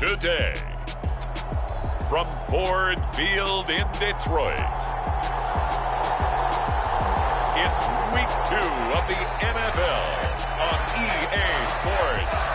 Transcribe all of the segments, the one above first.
today. From Ford Field in Detroit, it's Week 2 of the NFL on EA Sports.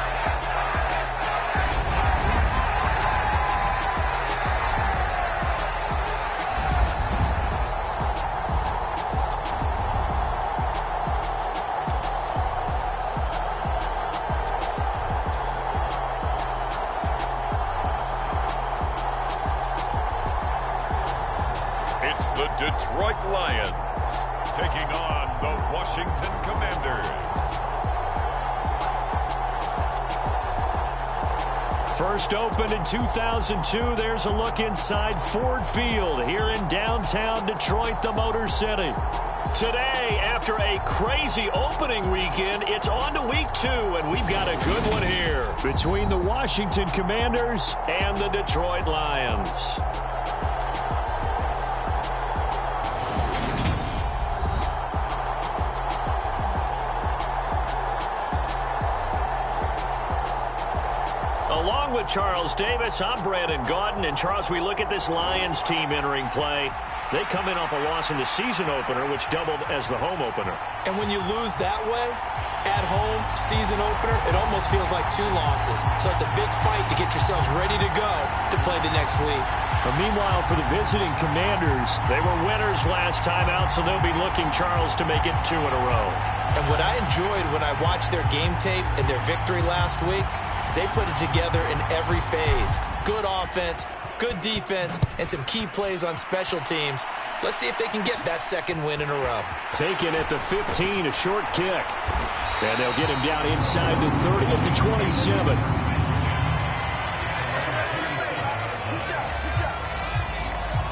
The Detroit Lions taking on the Washington Commanders. First opened in 2002, there's a look inside Ford Field here in downtown Detroit, the Motor City. Today, after a crazy opening weekend, it's on to Week 2, and we've got a good one here between the Washington Commanders and the Detroit Lions. Along with Charles Davis, I'm Brandon Gaudin. And Charles, we look at this Lions team entering play. They come in off a loss in the season opener, which doubled as the home opener. And when you lose that way, at home, season opener, it almost feels like 2 losses. So it's a big fight to get yourselves ready to go to play the next week. But meanwhile, for the visiting Commanders, they were winners last time out, so they'll be looking, Charles, to make it 2 in a row. And what I enjoyed when I watched their game tape and their victory last week is they put it together in every phase. Good offense, good defense, and some key plays on special teams. Let's see if they can get that second win in a row. Taken at the 15, a short kick. And they'll get him down inside the 30 at the 27.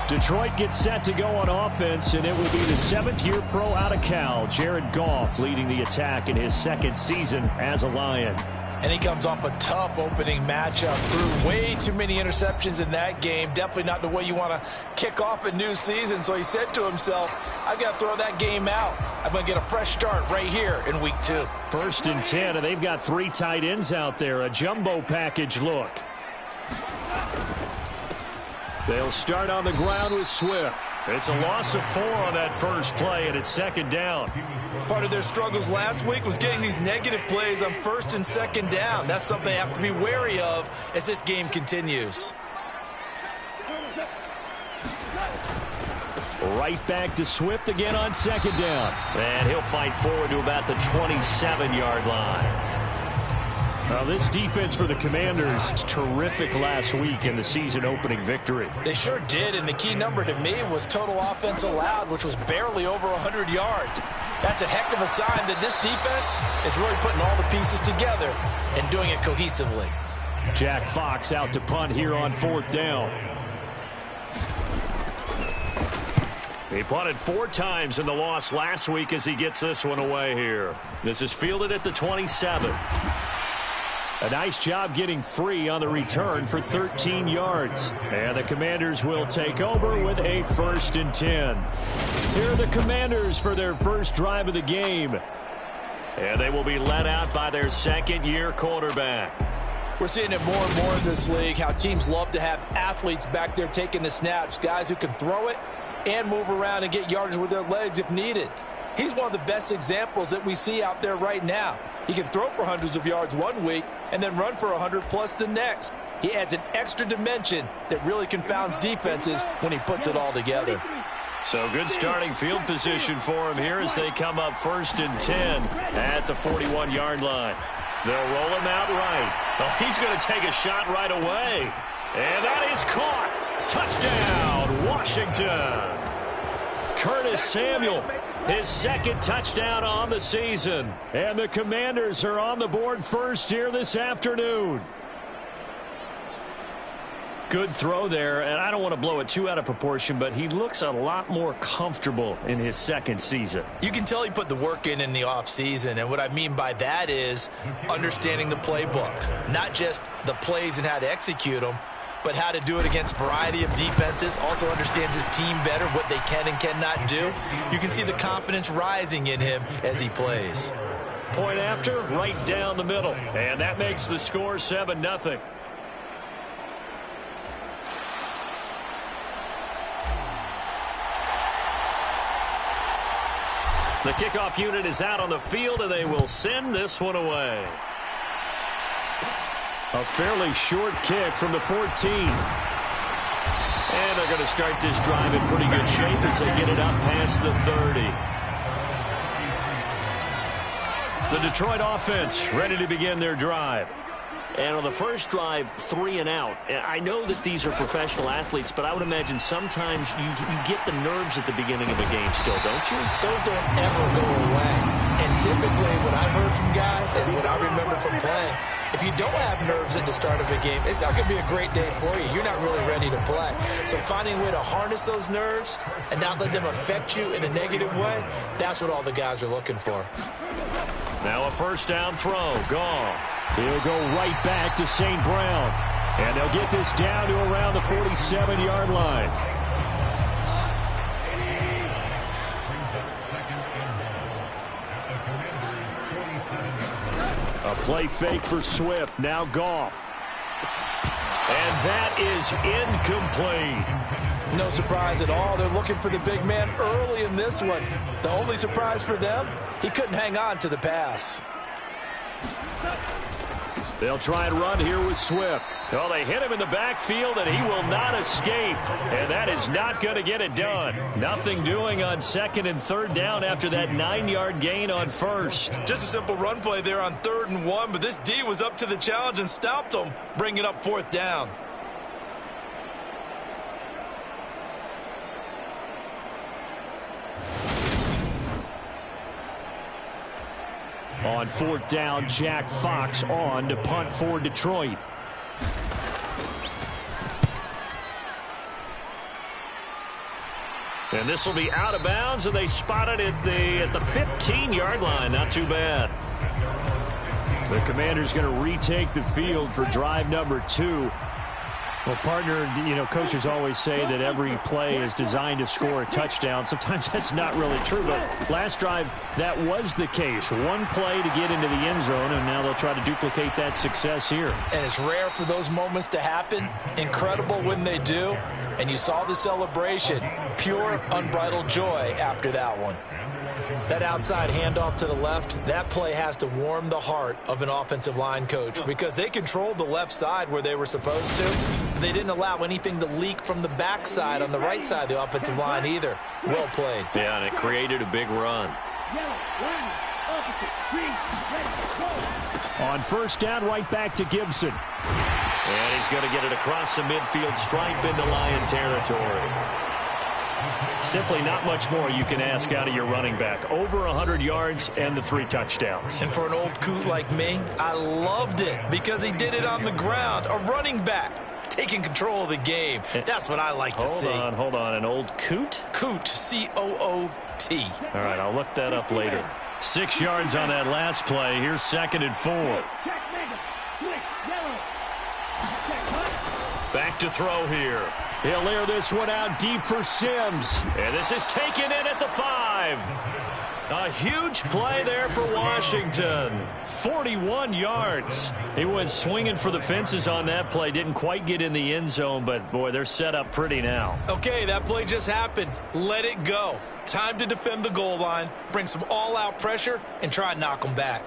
Detroit gets set to go on offense, and it will be the 7th-year pro out of Cal, Jared Goff, leading the attack in his 2nd season as a Lion. And he comes off a tough opening matchup. Threw way too many interceptions in that game. Definitely not the way you want to kick off a new season. So he said to himself, I've got to throw that game out. I'm going to get a fresh start right here in Week 2. 1st and 10, and they've got 3 tight ends out there. A jumbo package look. They'll start on the ground with Swift. It's a loss of 4 on that first play, and it's 2nd down. Part of their struggles last week was getting these negative plays on 1st and 2nd down. That's something they have to be wary of as this game continues. Right back to Swift again on 2nd down. And he'll fight forward to about the 27-yard line. Now, this defense for the Commanders is terrific last week in the season-opening victory. They sure did, and the key number to me was total offense allowed, which was barely over 100 yards. That's a heck of a sign that this defense is really putting all the pieces together and doing it cohesively. Jack Fox out to punt here on 4th down. He punted 4 times in the loss last week as he gets this one away here. This is fielded at the 27. A nice job getting free on the return for 13 yards. And the Commanders will take over with a 1st and 10. Here are the Commanders for their first drive of the game. And they will be led out by their 2nd-year quarterback. We're seeing it more and more in this league, how teams love to have athletes back there taking the snaps, guys who can throw it and move around and get yardage with their legs if needed. He's one of the best examples that we see out there right now. He can throw for hundreds of yards one week and then run for 100+ the next. He adds an extra dimension that really confounds defenses when he puts it all together. So good starting field position for him here as they come up 1st and 10 at the 41-yard line. They'll roll him out right. Oh, he's going to take a shot right away. And that is caught. Touchdown, Washington. Curtis Samuel, his 2nd touchdown on the season. And the Commanders are on the board first here this afternoon. Good throw there, and I don't want to blow it too out of proportion, but he looks a lot more comfortable in his 2nd season. You can tell he put the work in the offseason, and what I mean by that is understanding the playbook. Not just the plays and how to execute them, but how to do it against a variety of defenses. Also understands his team better, what they can and cannot do. You can see the confidence rising in him as he plays. Point after, right down the middle. And that makes the score 7-0. The kickoff unit is out on the field, and they will send this one away. A fairly short kick from the 14. And they're going to start this drive in pretty good shape as they get it up past the 30. The Detroit offense ready to begin their drive. And on the first drive, 3 and out. I know that these are professional athletes, but I would imagine sometimes you get the nerves at the beginning of a game still, don't you? Those don't ever go away. And typically, what I've heard from guys and what I remember from playing, if you don't have nerves at the start of a game, it's not going to be a great day for you. You're not really ready to play. So finding a way to harness those nerves and not let them affect you in a negative way, that's what all the guys are looking for. Now a first down throw. Gone. He'll go right back to St. Brown. And they'll get this down to around the 47-yard line. A play fake for Swift. Now Goff. And that is incomplete. No surprise at all. They're looking for the big man early in this one. The only surprise for them, he couldn't hang on to the pass. They'll try and run here with Swift. Well, they hit him in the backfield, and he will not escape. And that is not going to get it done. Nothing doing on 2nd and 3rd down after that 9-yard gain on first. Just a simple run play there on 3rd and 1, but this D was up to the challenge and stopped them, bringing up 4th down. On 4th down, Jack Fox on to punt for Detroit. And this will be out of bounds, and they spot it at the 15-yard line. Not too bad. The Commanders going to retake the field for drive number 2. Well, partner, coaches always say that every play is designed to score a touchdown. Sometimes that's not really true, but last drive, that was the case. One play to get into the end zone, and now they'll try to duplicate that success here. And it's rare for those moments to happen. Incredible when they do. And you saw the celebration. Pure, unbridled joy after that one. That outside handoff to the left, that play has to warm the heart of an offensive line coach because they controlled the left side where they were supposed to. They didn't allow anything to leak from the backside on the right side of the offensive line either. Well played. Yeah, and it created a big run. On first down, right back to Gibson. And he's going to get it across the midfield stripe into Lion territory. Simply not much more you can ask out of your running back. Over 100 yards and the 3 touchdowns. And for an old coot like me, I loved it because he did it on the ground. A running back taking control of the game. That's what I like to see. Hold on. An old coot? Coot, C-O-O-T. All right, I'll look that up later. 6 yards on that last play. Here's 2nd and 4. Back to throw here. He'll air this one out deep for Sims. And this is taken in at the 5. A huge play there for Washington. 41 yards. He went swinging for the fences on that play. Didn't quite get in the end zone, but, boy, they're set up pretty now. Okay, that play just happened. Let it go. Time to defend the goal line, bring some all-out pressure, and try and knock them back.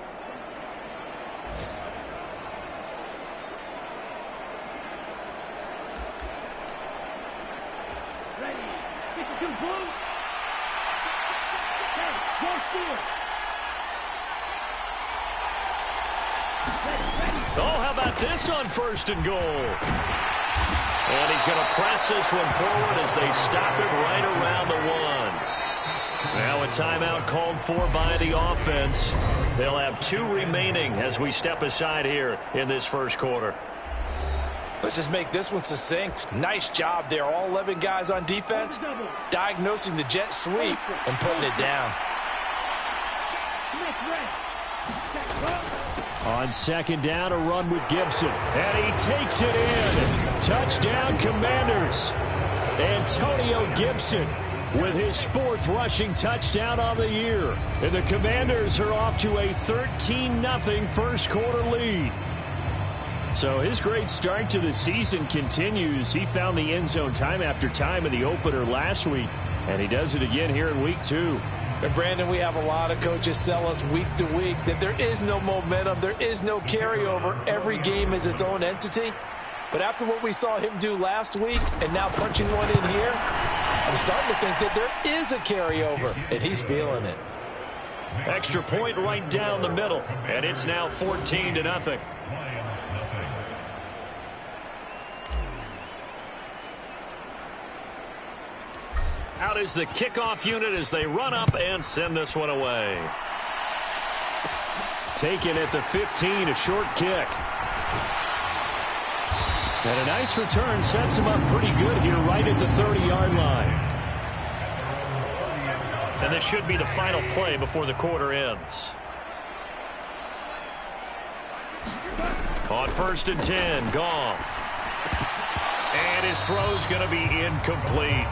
Oh, how about this on 1st and goal? And he's going to press this one forward as they stop it right around the 1. Now a timeout called for by the offense. They'll have 2 remaining as we step aside here in this first quarter. Let's just make this one succinct. Nice job there. All 11 guys on defense diagnosing the jet sweep and putting it down. On 2nd down, a run with Gibson. And he takes it in. Touchdown, Commanders. Antonio Gibson with his 4th rushing touchdown on the year. And the Commanders are off to a 13-0 first quarter lead. So his great start to the season continues. He found the end zone time after time in the opener last week, and he does it again here in week 2. And Brandon, we have a lot of coaches sell us week to week that there is no momentum, there is no carryover. Every game is its own entity. But after what we saw him do last week and now punching one in here, I'm starting to think that there is a carryover, and he's feeling it. Extra point right down the middle, and it's now 14-0. Out is the kickoff unit as they run up and send this one away. Taken at the 15, a short kick. And a nice return sets him up pretty good here right at the 30-yard line. And this should be the final play before the quarter ends. On 1st and 10, Goff. And his throw's going to be incomplete.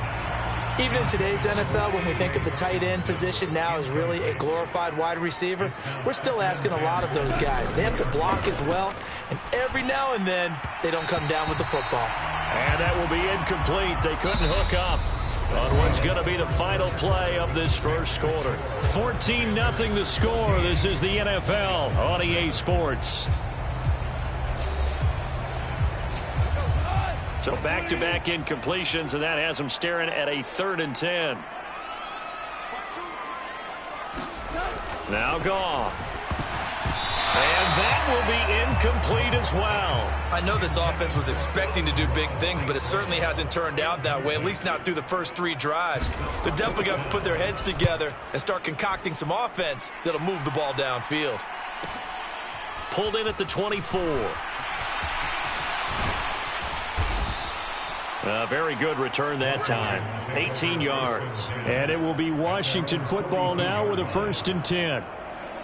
Even in today's NFL, when we think of the tight end position now as really a glorified wide receiver, we're still asking a lot of those guys. They have to block as well, and every now and then, they don't come down with the football. And that will be incomplete. They couldn't hook up on what's going to be the final play of this first quarter. 14-0 the score. This is the NFL on EA Sports. So back-to-back incompletions, and that has them staring at a 3rd and 10. Now Goff. And that will be incomplete as well. I know this offense was expecting to do big things, but it certainly hasn't turned out that way, at least not through the first 3 drives. They're definitely going to put their heads together and start concocting some offense that'll move the ball downfield. Pulled in at the 24. A very good return that time. 18 yards. And it will be Washington football now with a 1st and 10.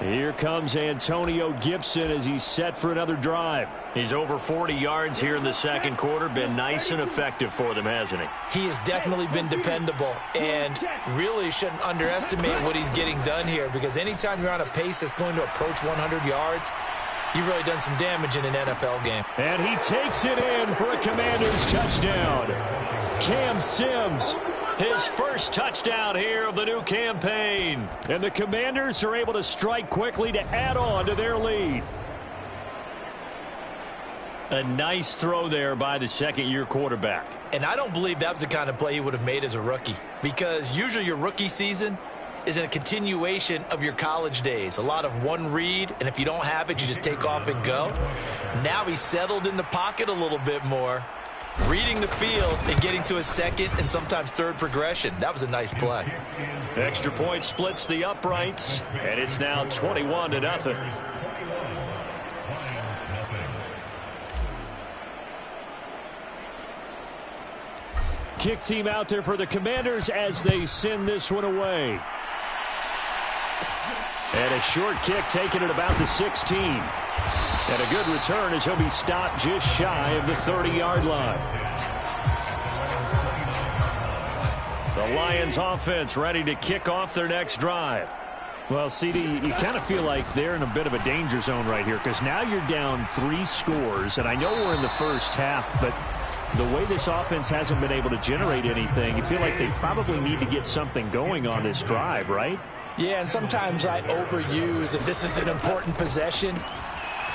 Here comes Antonio Gibson as he's set for another drive. He's over 40 yards here in the second quarter. Been nice and effective for them, hasn't he? He has definitely been dependable, and really shouldn't underestimate what he's getting done here, because anytime you're on a pace that's going to approach 100 yards, you've really done some damage in an NFL game. And he takes it in for a Commanders touchdown. Cam Sims, his first touchdown here of the new campaign. And the Commanders are able to strike quickly to add on to their lead. A nice throw there by the second-year quarterback. And I don't believe that was the kind of play he would have made as a rookie, because usually your rookie season is a continuation of your college days. A lot of one read, and if you don't have it, you just take off and go. Now he's settled in the pocket a little bit more, reading the field and getting to a second and sometimes third progression. That was a nice play. Extra point splits the uprights, and it's now 21-0. Kick team out there for the Commanders as they send this one away. And a short kick taken at about the 16. And a good return as he'll be stopped just shy of the 30-yard line. The Lions offense ready to kick off their next drive. Well, CD, you kind of feel like they're in a bit of a danger zone right here, because now you're down 3 scores, and I know we're in the first half, but the way this offense hasn't been able to generate anything, you feel like they probably need to get something going on this drive, right? Yeah, and sometimes I overuse if this is an important possession.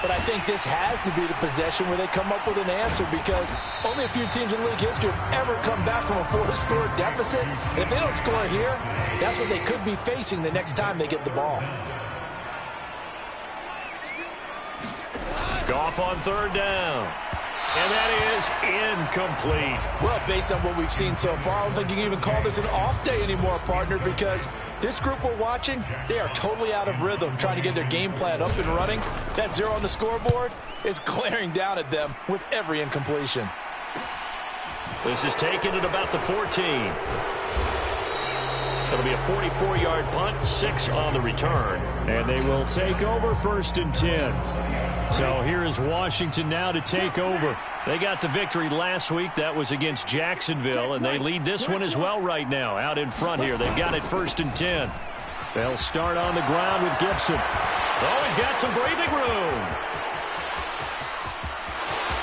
But I think this has to be the possession where they come up with an answer, because only a few teams in league history have ever come back from a 4-score deficit. And if they don't score here, that's what they could be facing the next time they get the ball. Goff on 3rd down. And that is incomplete. Well, based on what we've seen so far, I don't think you can even call this an off day anymore, partner, because this group we're watching, they are totally out of rhythm, trying to get their game plan up and running. That 0 on the scoreboard is glaring down at them with every incompletion. This is taken at about the 14. It'll be a 44-yard punt, 6 on the return. And they will take over 1st and 10. So here is Washington now to take over. They got the victory last week. That was against Jacksonville, and they lead this one as well right now. Out in front here, they've got it 1st and 10. They'll start on the ground with Gibson. Oh, he's got some breathing room.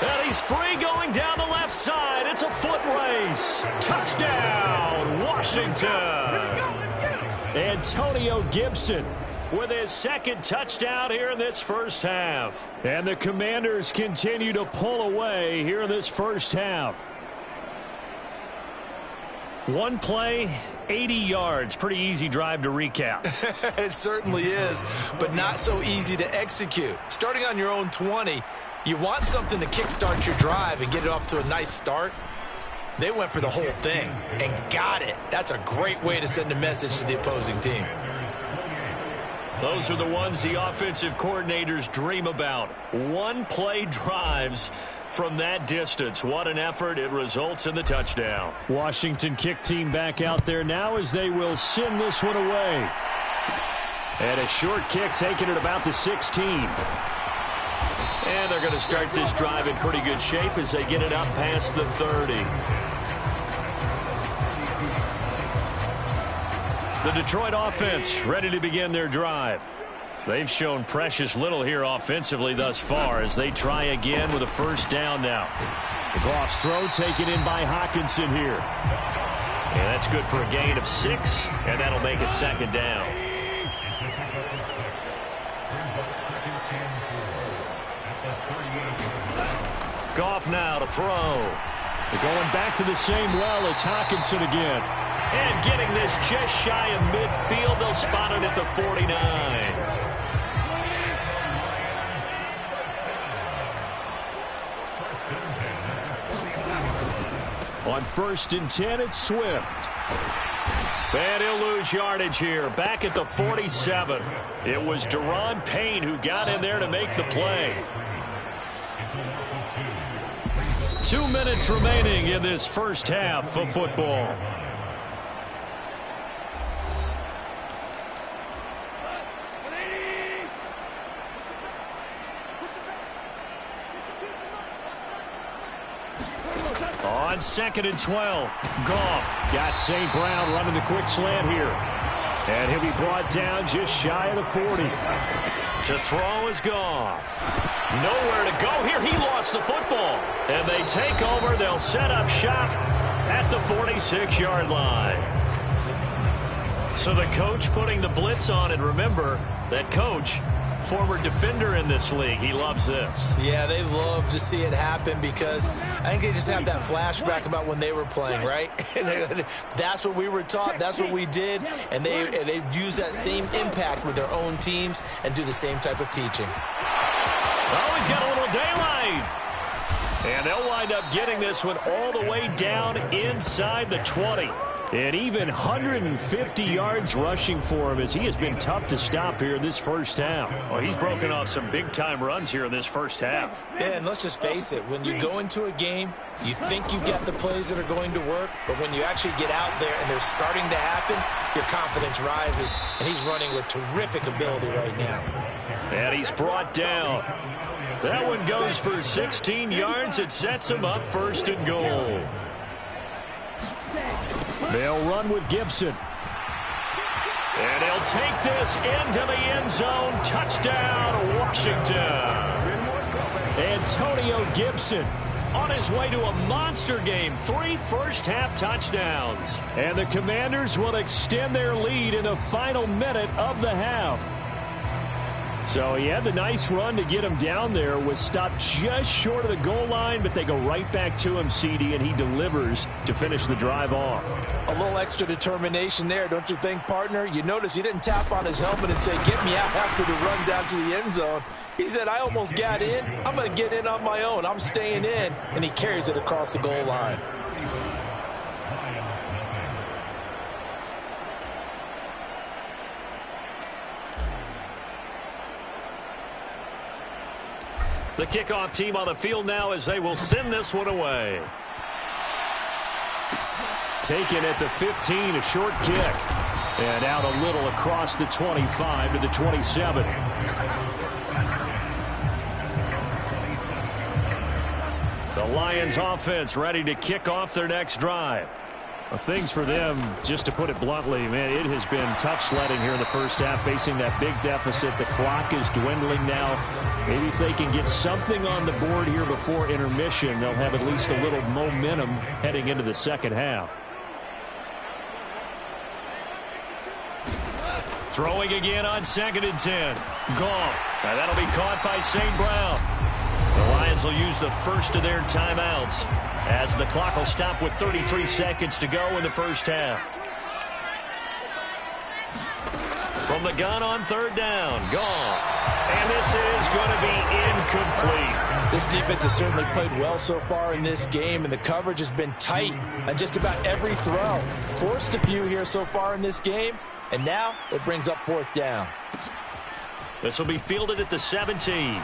And he's free going down the left side. It's a foot race. Touchdown, Washington. Antonio Gibson with his second touchdown here in this first half. And the Commanders continue to pull away here in this first half. One play, 80 yards. Pretty easy drive to recap. It certainly is, but not so easy to execute. Starting on your own 20, you want something to kickstart your drive and get it off to a nice start. They went for the whole thing and got it. That's a great way to send a message to the opposing team. Those are the ones the offensive coordinators dream about. One-play drives from that distance. What an effort. It results in the touchdown. Washington kick team back out there now as they will send this one away. And a short kick taken at about the 16. And they're going to start this drive in pretty good shape as they get it up past the 30. The Detroit offense ready to begin their drive. They've shown precious little here offensively thus far as they try again with a first down now. Goff's throw taken in by Hockenson here. And that's good for a gain of 6, and that'll make it second down. Goff now to throw. Going back to the same well, it's Hockenson again. And getting this just shy of midfield, they'll spot it at the 49. On 1st and 10, it's Swift. And he'll lose yardage here, back at the 47. It was Daron Payne who got in there to make the play. 2 minutes remaining in this first half of football. On 2nd and 12, Goff got St. Brown running the quick slant here. And he'll be brought down just shy of the 40. To throw is Goff. Nowhere to go here. He lost the football. And they take over. They'll set up shop at the 46-yard line. So the coach putting the blitz on. And remember, that coach, former defender in this league. He loves this. Yeah, they love to see it happen because I think they just have that flashback about when they were playing, right? That's what we were taught. That's what we did. And they've used that same impact with their own teams and do the same type of teaching. Oh, he's got a little daylight. And they'll wind up getting this one all the way down inside the 20. And even 150 yards rushing for him as he has been tough to stop here in this first half. Well, he's broken off some big-time runs here in this first half. Yeah, and let's just face it. When you go into a game, you think you get the plays that are going to work, but when you actually get out there and they're starting to happen, your confidence rises, and he's running with terrific ability right now. And he's brought down. That one goes for 16 yards. It sets him up 1st and goal. They'll run with Gibson. And he'll take this into the end zone. Touchdown, Washington. Antonio Gibson on his way to a monster game. 3 first-half touchdowns. And the Commanders will extend their lead in the final minute of the half. So he had the nice run to get him down there. Was stopped just short of the goal line, but they go right back to him, CD, and he delivers to finish the drive off. A little extra determination there, don't you think, partner? You notice he didn't tap on his helmet and say, get me out after the run down to the end zone. He said, I almost got in. I'm going to get in on my own. I'm staying in. And he carries it across the goal line. The kickoff team on the field now as they will send this one away. Taken at the 15, a short kick. And out a little across the 25 to the 27. The Lions offense ready to kick off their next drive. Well, things for them, just to put it bluntly, man, it has been tough sledding here in the first half, facing that big deficit. The clock is dwindling now. Maybe if they can get something on the board here before intermission, they'll have at least a little momentum heading into the second half. Throwing again on 2nd and 10. Goff. Now that'll be caught by St. Brown. The Lions will use the first of their timeouts as the clock will stop with 33 seconds to go in the first half. From the gun on 3rd down, Goff. And this is going to be incomplete. This defense has certainly played well so far in this game, and the coverage has been tight on just about every throw. Forced a few here so far in this game, and now it brings up 4th down. This will be fielded at the 17.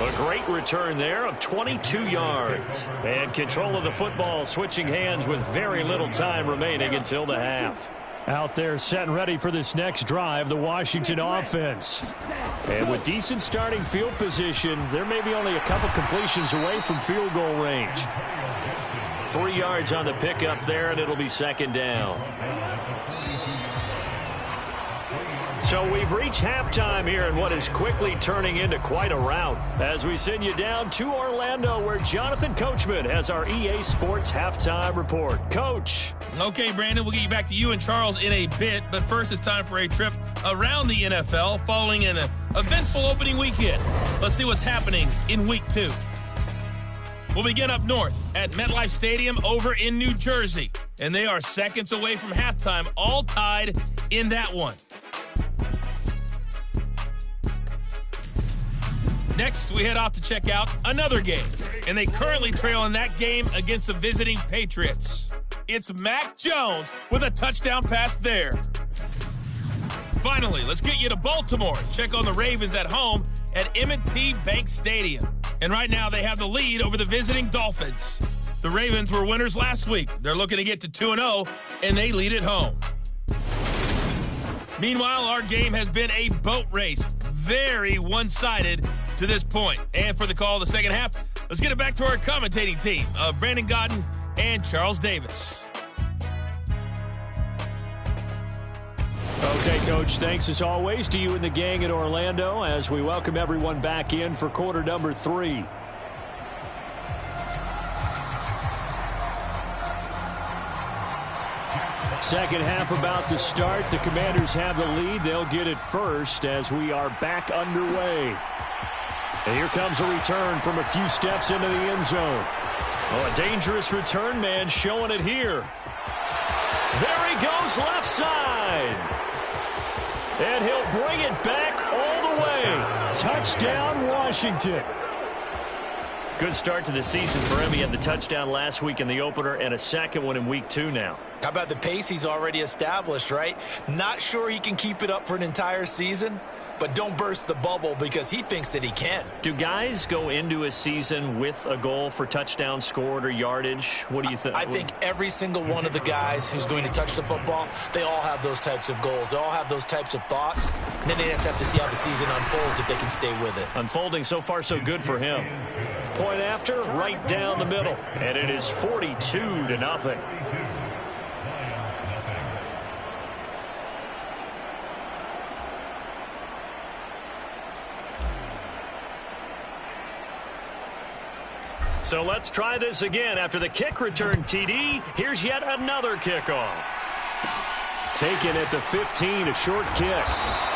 A great return there of 22 yards. And control of the football switching hands with very little time remaining until the half. Out there set and ready for this next drive, the Washington offense. And with decent starting field position, there may be only a couple completions away from field goal range. 3 yards on the pickup there, and it'll be 2nd down. So we've reached halftime here in what is quickly turning into quite a rout as we send you down to Orlando where Jonathan Coachman has our EA Sports Halftime Report. Coach. Okay, Brandon, we'll get you back to you and Charles in a bit, but first it's time for a trip around the NFL following an eventful opening weekend. Let's see what's happening in Week 2. We'll begin up north at MetLife Stadium over in New Jersey, and they are seconds away from halftime, all tied in that one. Next, we head off to check out another game, and they currently trail in that game against the visiting Patriots. It's Mac Jones with a touchdown pass there. Finally, let's get you to Baltimore and check on the Ravens at home at M&T Bank Stadium. And right now, they have the lead over the visiting Dolphins. The Ravens were winners last week. They're looking to get to 2-0, and they lead at home. Meanwhile, our game has been a boat race. Very one-sided to this point. And for the call of the second half, let's get it back to our commentating team of Brandon Gaudin and Charles Davis. Okay, Coach, thanks as always to you and the gang in Orlando as we welcome everyone back in for quarter number 3. Second half about to start. The Commanders have the lead. They'll get it first as we are back underway. And here comes a return from a few steps into the end zone. Oh, a dangerous return man showing it here. There he goes left side. And he'll bring it back all the way. Touchdown, Washington. Good start to the season for him. He had the touchdown last week in the opener and a second one in week 2 now. How about the pace he's already established, right? Not sure he can keep it up for an entire season, but don't burst the bubble because he thinks that he can. Do guys go into a season with a goal for touchdown scored or yardage? What do you think? I think every single one of the guys who's going to touch the football, they all have those types of goals. They all have those types of thoughts. And then they just have to see how the season unfolds if they can stay with it. Unfolding so far so good for him. Point after, right down the middle. And it is 42-0. So let's try this again. After the kick return TD, here's yet another kickoff. Taken at the 15, a short kick.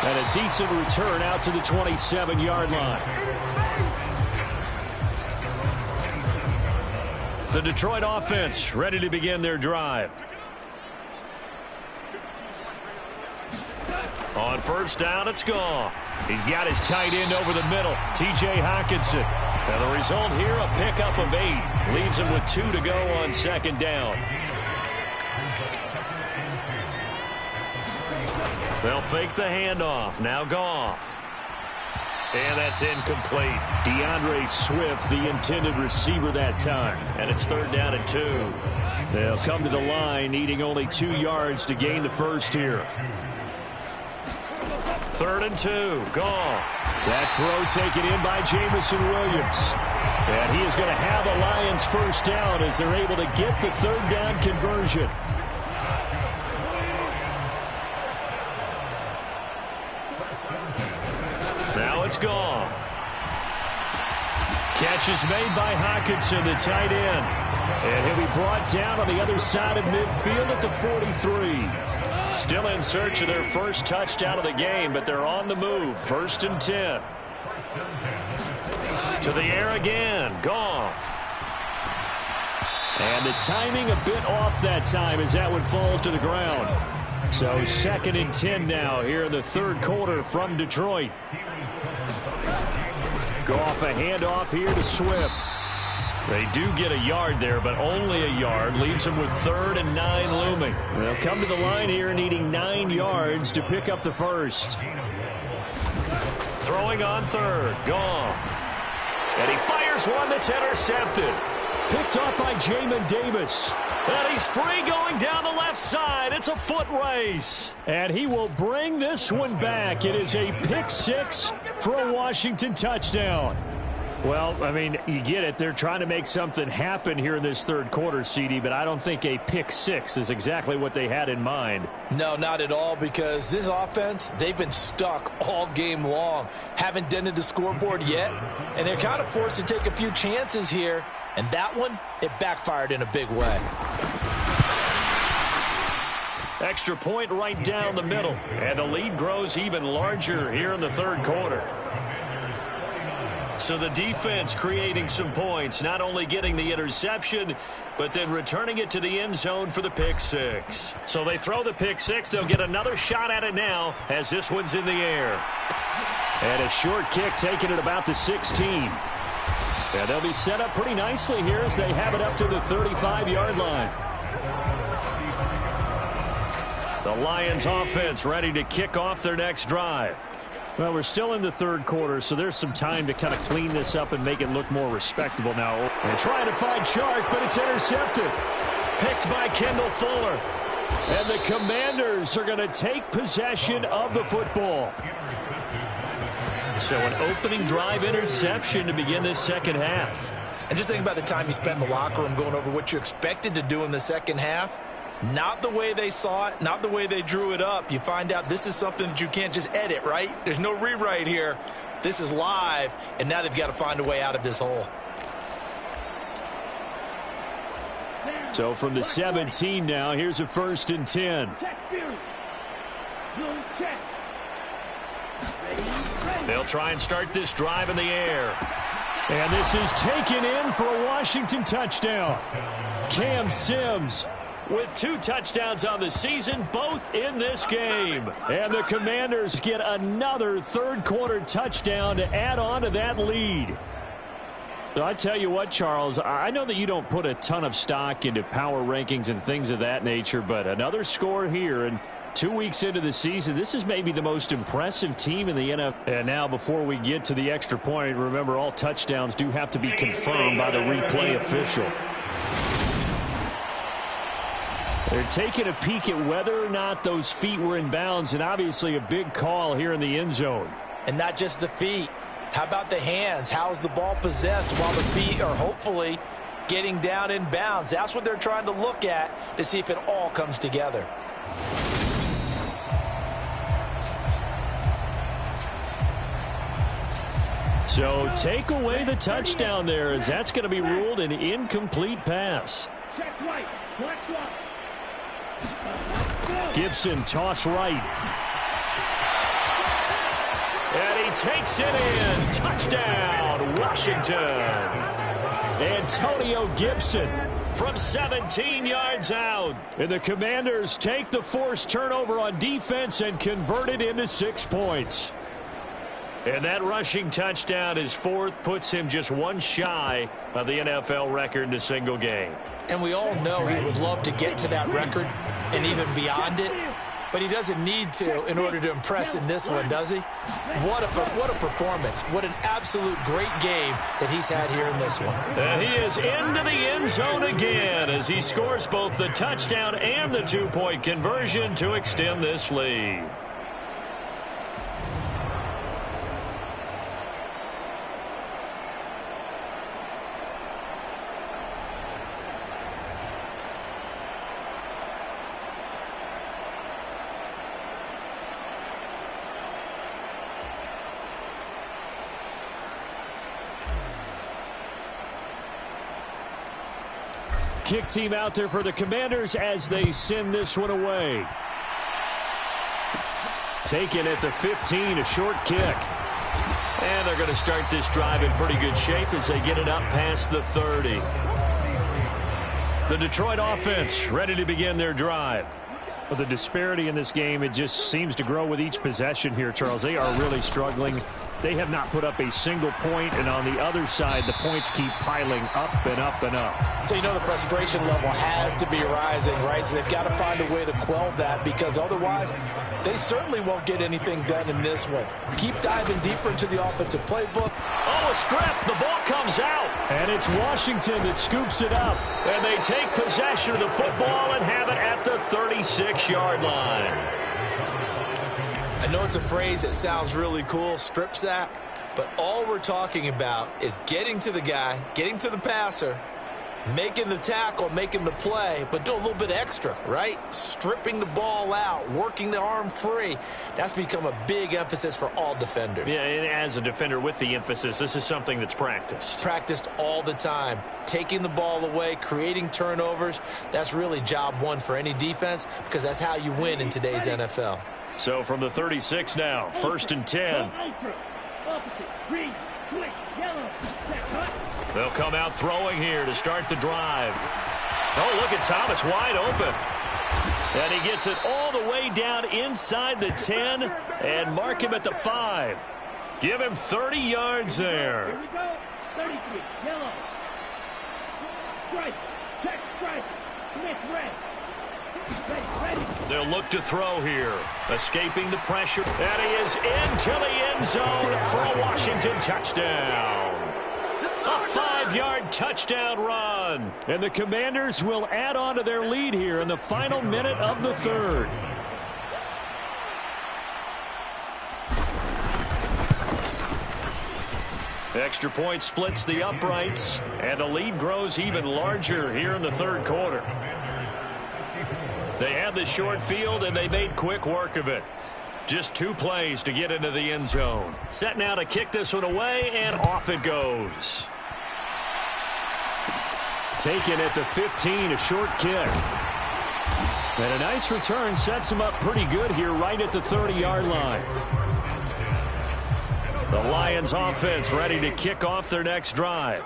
And a decent return out to the 27-yard line. The Detroit offense ready to begin their drive. On first down, it's Goff. He's got his tight end over the middle, T.J. Hockenson. And the result here, a pickup of 8. Leaves him with 2 to go on second down. They'll fake the handoff. Now Goff. And that's incomplete. DeAndre Swift, the intended receiver that time. And it's 3rd down and 2. They'll come to the line, needing only 2 yards to gain the first here. 3rd and 2. Goff. That throw taken in by Jameson Williams. And he is going to have a Lions first down as they're able to get the 3rd down conversion. Now it's Goff. catch is made by Hockenson, the tight end. And he'll be brought down on the other side of midfield at the 43. Still in search of their first touchdown of the game, but they're on the move. 1st and 10. To the air again. Goff. And the timing a bit off that time as that one falls to the ground. So 2nd and 10 now here in the 3rd quarter from Detroit. Goff a handoff here to Swift. They do get a yard there, but only a yard. Leaves them with 3rd and 9 looming. They'll come to the line here needing 9 yards to pick up the first. Throwing on 3rd. Goff. And he fires one that's intercepted. Picked off by Jamin Davis. And he's free going down the left side. It's a foot race. And he will bring this one back. It is a pick 6 for a Washington touchdown. Well, I mean, you get it. They're trying to make something happen here in this 3rd quarter, CD, but I don't think a pick 6 is exactly what they had in mind. No, not at all, because this offense, they've been stuck all game long. Haven't dented the scoreboard yet, and they're kind of forced to take a few chances here. And that one, it backfired in a big way. Extra point right down the middle. And the lead grows even larger here in the 3rd quarter. So the defense creating some points, not only getting the interception, but then returning it to the end zone for the pick 6. So they throw the pick 6. They'll get another shot at it now as this one's in the air. And a short kick taken at about the 16. And they'll be set up pretty nicely here as they have it up to the 35-yard line. The Lions offense ready to kick off their next drive. Well, we're still in the 3rd quarter, so there's some time to kind of clean this up and make it look more respectable now. And trying to find Chark, but it's intercepted. Picked by Kendall Fuller. And the Commanders are going to take possession of the football. So an opening drive interception to begin this 2nd half. And just think about the time you spent in the locker room going over what you expected to do in the 2nd half. Not the way they saw it, not the way they drew it up. You find out this is something that you can't just edit, right? There's no rewrite here. This is live, and now they've got to find a way out of this hole. So from the 17 now, here's a 1st and 10. They'll try and start this drive in the air. And this is taken in for a Washington touchdown. Cam Sims with 2 touchdowns on the season, both in this game. And the Commanders get another 3rd quarter touchdown to add on to that lead. So I tell you what, Charles, I know that you don't put a ton of stock into power rankings and things of that nature, but another score here, and 2 weeks into the season, this is maybe the most impressive team in the NFL. And now before we get to the extra point, remember all touchdowns do have to be confirmed by the replay official. They're taking a peek at whether or not those feet were in bounds, and obviously a big call here in the end zone. And not just the feet. How about the hands? How's the ball possessed while the feet are hopefully getting down in bounds? That's what they're trying to look at to see if it all comes together. So take away the touchdown there, as that's going to be ruled an incomplete pass. Gibson toss right. And he takes it in. Touchdown, Washington. Antonio Gibson from 17 yards out. And the Commanders take the forced turnover on defense and convert it into 6 points. And that rushing touchdown, his 4th, puts him just 1 shy of the NFL record in a single game. And we all know he would love to get to that record and even beyond it, but he doesn't need to in order to impress in this one, does he? What a performance. What an absolute great game that he's had here in this one. And he is into the end zone again as he scores both the touchdown and the 2-point conversion to extend this lead. kick team out there for the Commanders as they send this one away. Taken at the 15, a short kick. And they're going to start this drive in pretty good shape as they get it up past the 30. The Detroit offense ready to begin their drive. Well, the disparity in this game, it just seems to grow with each possession here, Charles. They are really struggling. They have not put up a single point, and on the other side, the points keep piling up and up and up. So you know the frustration level has to be rising, right? So they've got to find a way to quell that, because otherwise they certainly won't get anything done in this one. Keep diving deeper into the offensive playbook. Oh, a strip. The ball comes out. And it's Washington that scoops it up. And they take possession of the football and have it at the 36-yard line. I know it's a phrase that sounds really cool, strip sack, but all we're talking about is getting to the guy, getting to the passer, making the tackle, making the play, but do a little bit extra, right? Stripping the ball out, working the arm free. That's become a big emphasis for all defenders. Yeah, and as a defender with the emphasis, this is something that's practiced. Practiced all the time. Taking the ball away, creating turnovers, that's really job one for any defense, because that's how you win in today's NFL. So from the 36 now, 1st and 10. They'll come out throwing here to start the drive. Oh, look at Thomas wide open. And he gets it all the way down inside the 10 and mark him at the 5. Give him 30 yards there. Here we go. 33, yellow. Strike, check, strike. Commit, red. Ready. They'll look to throw here. Escaping the pressure. And he is into the end zone for a Washington touchdown. A 5-yard touchdown run. And the Commanders will add on to their lead here in the final minute of the 3rd. Extra point splits the uprights, and the lead grows even larger here in the 3rd quarter. They had the short field, and they made quick work of it. Just 2 plays to get into the end zone. Set now to kick this one away, and off it goes. Taken at the 15, a short kick. And a nice return sets him up pretty good here right at the 30-yard line. The Lions offense ready to kick off their next drive.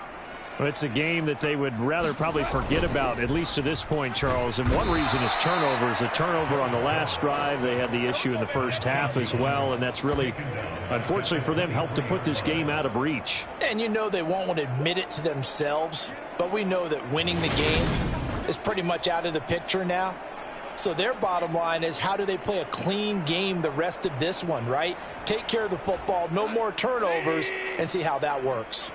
Well, it's a game that they would rather probably forget about, at least to this point, Charles. And one reason is turnovers. A turnover on the last drive. They had the issue in the first half as well, and that's really, unfortunately for them, helped to put this game out of reach. And you know they won't want to admit it to themselves, but we know that winning the game is pretty much out of the picture now. So their bottom line is, how do they play a clean game the rest of this one, right? Take care of the football, no more turnovers, and see how that works.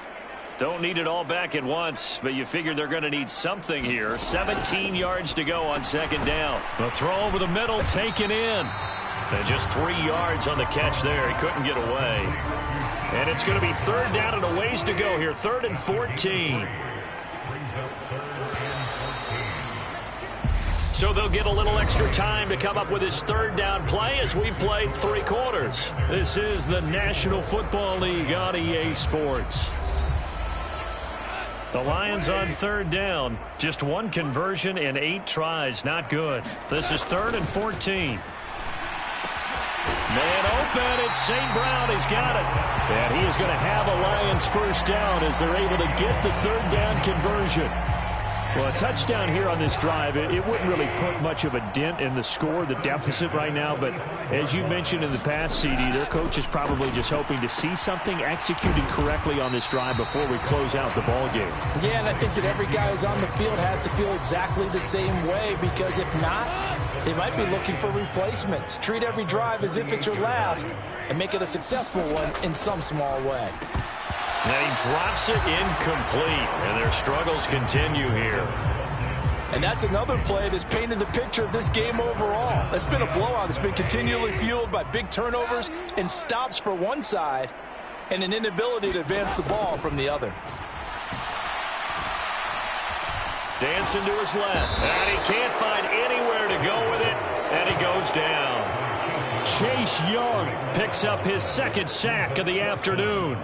Don't need it all back at once, but you figure they're going to need something here. 17 yards to go on 2nd down. The throw over the middle, taken in. And just 3 yards on the catch there. He couldn't get away. And it's going to be 3rd down and a ways to go here. 3rd and 14. So they'll get a little extra time to come up with his 3rd down play as we've played 3 quarters. This is the National Football League on EA Sports. The Lions on 3rd down. Just 1 conversion in 8 tries. Not good. This is 3rd and 14. Man open. It's St. Brown. He's got it. And he is going to have a Lions 1st down as they're able to get the 3rd down conversion. Well, a touchdown here on this drive, it wouldn't really put much of a dent in the score, the deficit right now. But as you mentioned in the past, CD, their coach is probably just hoping to see something executed correctly on this drive before we close out the ball game. Yeah, and I think that every guy who's on the field has to feel exactly the same way, because if not, they might be looking for replacements. Treat every drive as if it's your last and make it a successful one in some small way. And he drops it incomplete, and their struggles continue here. And that's another play that's painted the picture of this game overall. It's been a blowout. It's been continually fueled by big turnovers and stops for one side and an inability to advance the ball from the other. Dancing to his left, and he can't find anywhere to go with it, and he goes down. Chase Young picks up his 2nd sack of the afternoon.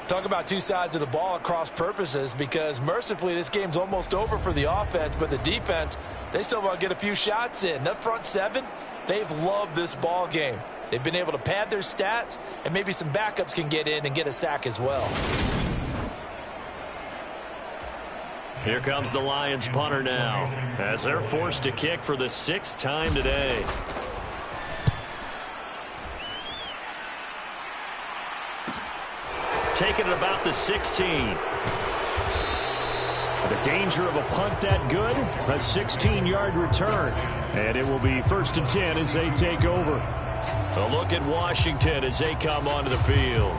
Talk about two sides of the ball at cross purposes, because mercifully this game's almost over for the offense, but the defense, they still want to get a few shots in. The front seven, they've loved this ball game. They've been able to pad their stats, and maybe some backups can get in and get a sack as well. Here comes the Lions punter now, as they're forced to kick for the 6th time today. Taking it about the 16. The danger of a punt that good, a 16-yard return. And it will be 1st and 10 as they take over. A look at Washington as they come onto the field.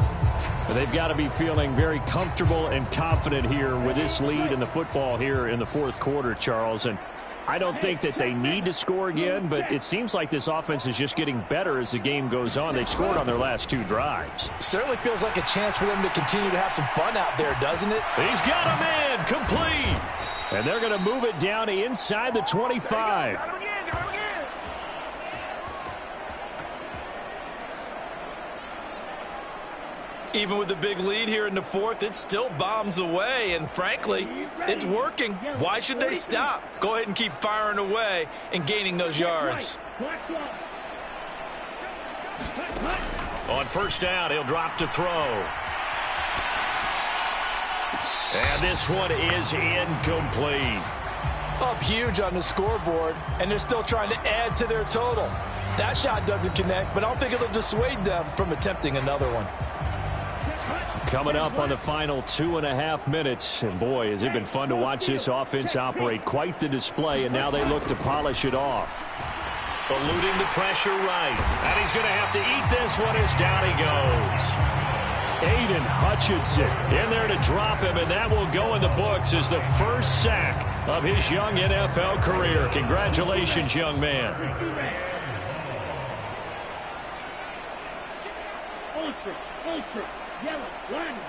They've got to be feeling very comfortable and confident here with this lead in the football here in the 4th quarter, Charles. And I don't think that they need to score again, but it seems like this offense is just getting better as the game goes on. They've scored on their last 2 drives. Certainly feels like a chance for them to continue to have some fun out there, doesn't it? He's got him in, complete. And they're going to move it down to inside the 25. Even with the big lead here in the 4th, it still bombs away, and frankly, it's working. Why should they stop? Go ahead and keep firing away and gaining those yards. On 1st down, he'll drop to throw. And this one is incomplete. Up huge on the scoreboard, and they're still trying to add to their total. That shot doesn't connect, but I don't think it'll dissuade them from attempting another one. Coming up on the final 2.5 minutes. And boy, has it been fun to watch this offense operate. Quite the display, and now they look to polish it off. Eluding the pressure right. And he's going to have to eat this one as down he goes. Aiden Hutchinson in there to drop him, and that will go in the books as the first sack of his young NFL career. Congratulations, young man. Ultra. Yellow, line.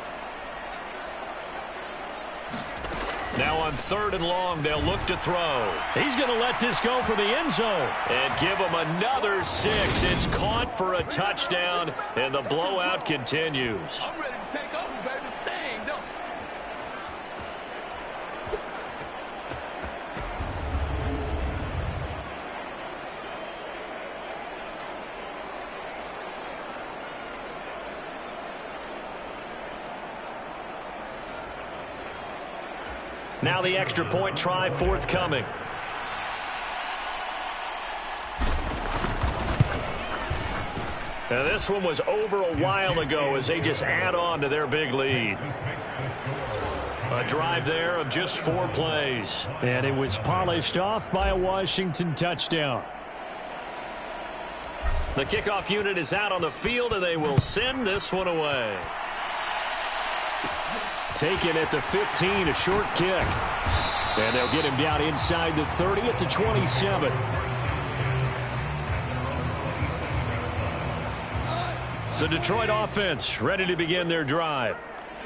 Now on 3rd and long, they'll look to throw. He's going to let this go for the end zone. And give him another 6. It's caught for a touchdown, and the blowout continues. I'm ready to take over, baby. Sting, don't. Now the extra point try forthcoming. Now this one was over a while ago as they just add on to their big lead. A drive there of just 4 plays. And it was polished off by a Washington touchdown. The kickoff unit is out on the field, and they will send this one away. Taken at the 15, a short kick. And they'll get him down inside the 30 at the 27. The Detroit offense ready to begin their drive.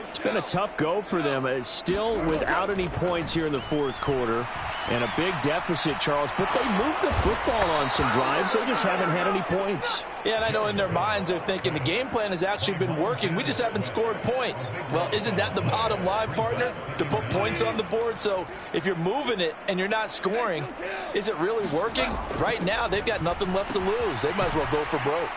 It's been a tough go for them. It's still without any points here in the 4th quarter. And a big deficit, Charles. But they moved the football on some drives. They just haven't had any points. Yeah, and I know in their minds they're thinking the game plan has actually been working. We just haven't scored points. Well, isn't that the bottom line, partner? To put points on the board? So if you're moving it and you're not scoring, is it really working? Right now, they've got nothing left to lose. They might as well go for broke.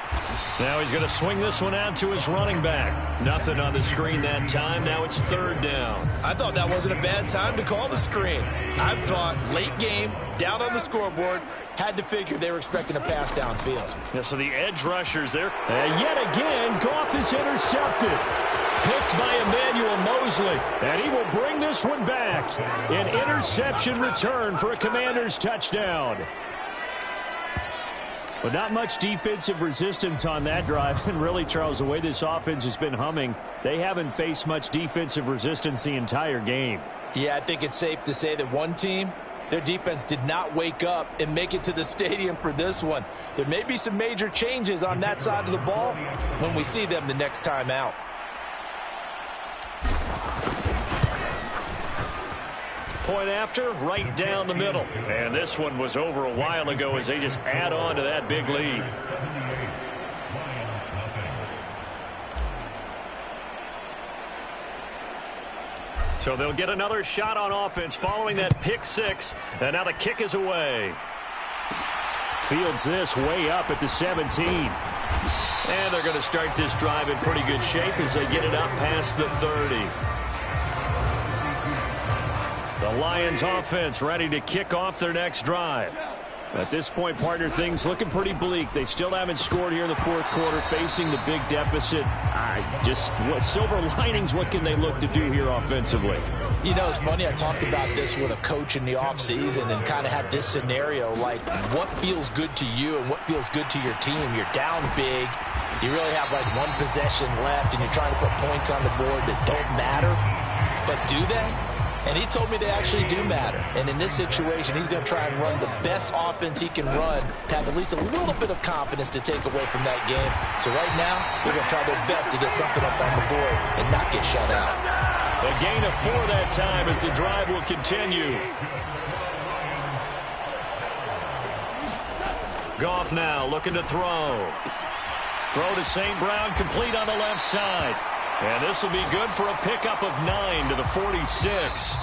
Now he's going to swing this one out to his running back. Nothing on the screen that time. Now it's 3rd down. I thought that wasn't a bad time to call the screen. I thought late game, down on the scoreboard, had to figure they were expecting a pass downfield. Yeah, so the edge rushers there. And yet again, Goff is intercepted. Picked by Emmanuel Mosley. And he will bring this one back. An interception return for a Commanders touchdown. But not much defensive resistance on that drive. And really, Charles, the way this offense has been humming, they haven't faced much defensive resistance the entire game. Yeah, I think it's safe to say that one team, their defense did not wake up and make it to the stadium for this one. There may be some major changes on that side of the ball when we see them the next time out. Point after, right down the middle. And this one was over a while ago as they just add on to that big lead. So they'll get another shot on offense following that pick six. And now the kick is away. Fields this way up at the 17. And they're going to start this drive in pretty good shape as they get it up past the 30. The Lions offense ready to kick off their next drive. At this point, partner, things looking pretty bleak. They still haven't scored here in the fourth quarter, facing the big deficit. Silver linings, what can they look to do here offensively? You know, it's funny, I talked about this with a coach in the offseason and kind of had this scenario, like what feels good to you and what feels good to your team. You're down big. You really have like one possession left, and you're trying to put points on the board that don't matter. But do they? And he told me they actually do matter. And in this situation, he's going to try and run the best offense he can run to have at least a little bit of confidence to take away from that game. So right now, they're going to try their best to get something up on the board and not get shut out. A gain of 4 that time as the drive will continue. Goff now looking to throw. Throw to St. Brown, complete on the left side. And this will be good for a pickup of 9 to the 46.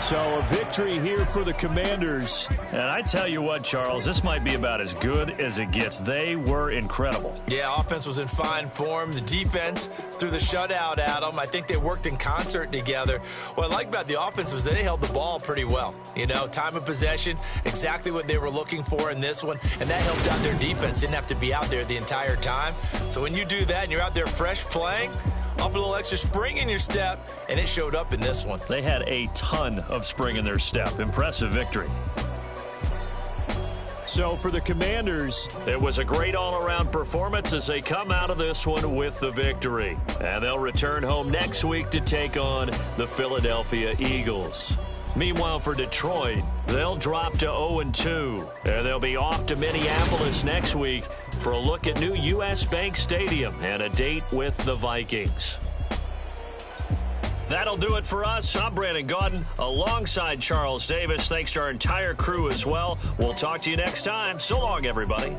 So a victory here for the Commanders. And I tell you what, Charles, this might be about as good as it gets. They were incredible. Yeah, offense was in fine form. The defense threw the shutout at them. I think they worked in concert together. What I like about the offense was they held the ball pretty well. You know, time of possession, exactly what they were looking for in this one. And that helped out their defense. Didn't have to be out there the entire time. So when you do that and you're out there fresh playing, up a little extra spring in your step, and it showed up in this one. They had a ton of spring in their step. Impressive victory. So for the Commanders, it was a great all-around performance as they come out of this one with the victory. And they'll return home next week to take on the Philadelphia Eagles. Meanwhile, for Detroit, they'll drop to 0-2. And they'll be off to Minneapolis next week for a look at new U.S. Bank Stadium and a date with the Vikings. That'll do it for us. I'm Brandon Gaudin alongside Charles Davis. Thanks to our entire crew as well. We'll talk to you next time. So long, everybody.